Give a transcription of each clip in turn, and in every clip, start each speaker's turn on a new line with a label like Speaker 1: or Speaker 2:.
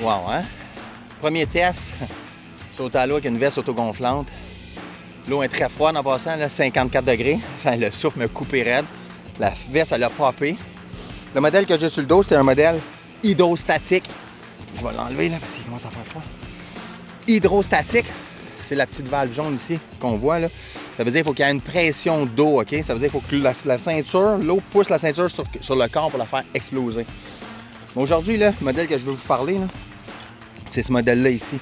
Speaker 1: Wow, hein? Premier test, saute à l'eau avec une veste autogonflante. L'eau est très froide en passant, là, 54 degrés. Le souffle me coupé raide. La veste, elle a popé. Le modèle que j'ai sur le dos, c'est un modèle hydrostatique. Je vais l'enlever là parce qu'il commence à faire froid. Hydrostatique, c'est la petite valve jaune ici qu'on voit là. Ça veut dire qu'il faut qu'il y ait une pression d'eau, OK? Ça veut dire qu'il faut que la ceinture, l'eau pousse la ceinture sur le corps pour la faire exploser. Aujourd'hui, là, le modèle que je veux vous parler, là, c'est ce modèle-là ici,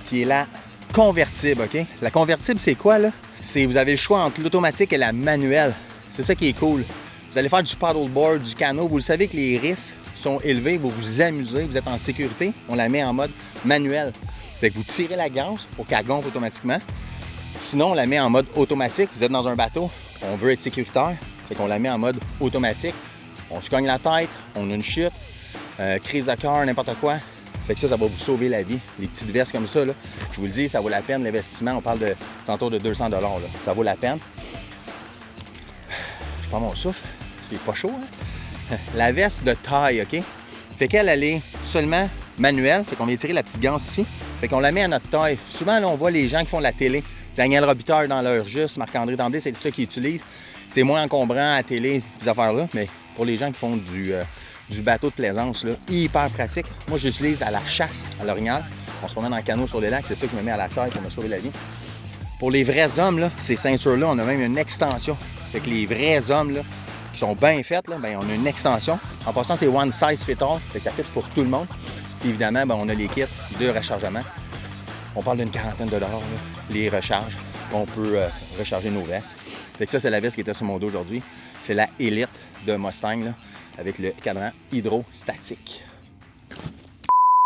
Speaker 1: qui est la convertible, OK? La convertible, c'est quoi, là? C'est vous avez le choix entre l'automatique et la manuelle. C'est ça qui est cool. Vous allez faire du paddleboard, du canot. Vous le savez que les risques sont élevés. Vous vous amusez, vous êtes en sécurité. On la met en mode manuel. Fait que vous tirez la gaz pour qu'elle gonfle automatiquement. Sinon, on la met en mode automatique. Vous êtes dans un bateau, on veut être sécuritaire. Fait qu'on la met en mode automatique. On se cogne la tête, on a une chute, crise de cœur, n'importe quoi. Fait que ça va vous sauver la vie. Les petites vestes comme ça, là, je vous le dis, ça vaut la peine. L'investissement, on parle de autour de 200 $. Là. Ça vaut la peine. Je prends mon souffle. C'est pas chaud, hein? La veste de taille, OK? Fait qu'elle, elle est seulement manuelle. Fait qu'on vient tirer la petite ganse ici. Fait qu'on la met à notre taille. Souvent, là, on voit les gens qui font de la télé. Daniel Robitaille dans leur juste, Marc-André Tremblay, c'est ça qu'ils utilisent. C'est moins encombrant à la télé, ces affaires-là, mais pour les gens qui font du bateau de plaisance, là, hyper pratique. Moi, j'utilise à la chasse, à l'Orignal. On se promène en canot sur les lacs, c'est ça que je me mets à la taille pour me sauver la vie. Pour les vrais hommes, là, ces ceintures-là, on a même une extension. Fait que les vrais hommes, là, qui sont bien faites, là, ben, on a une extension. En passant, c'est one size fit all, fait que ça fit pour tout le monde. Puis évidemment, ben, on a les kits de rechargement. On parle d'une quarantaine de dollars, là, les recharges. On peut recharger nos vestes. Fait que ça, c'est la veste qui était sur mon dos aujourd'hui. C'est la Elite de Mustang, là, avec le cadran hydrostatique.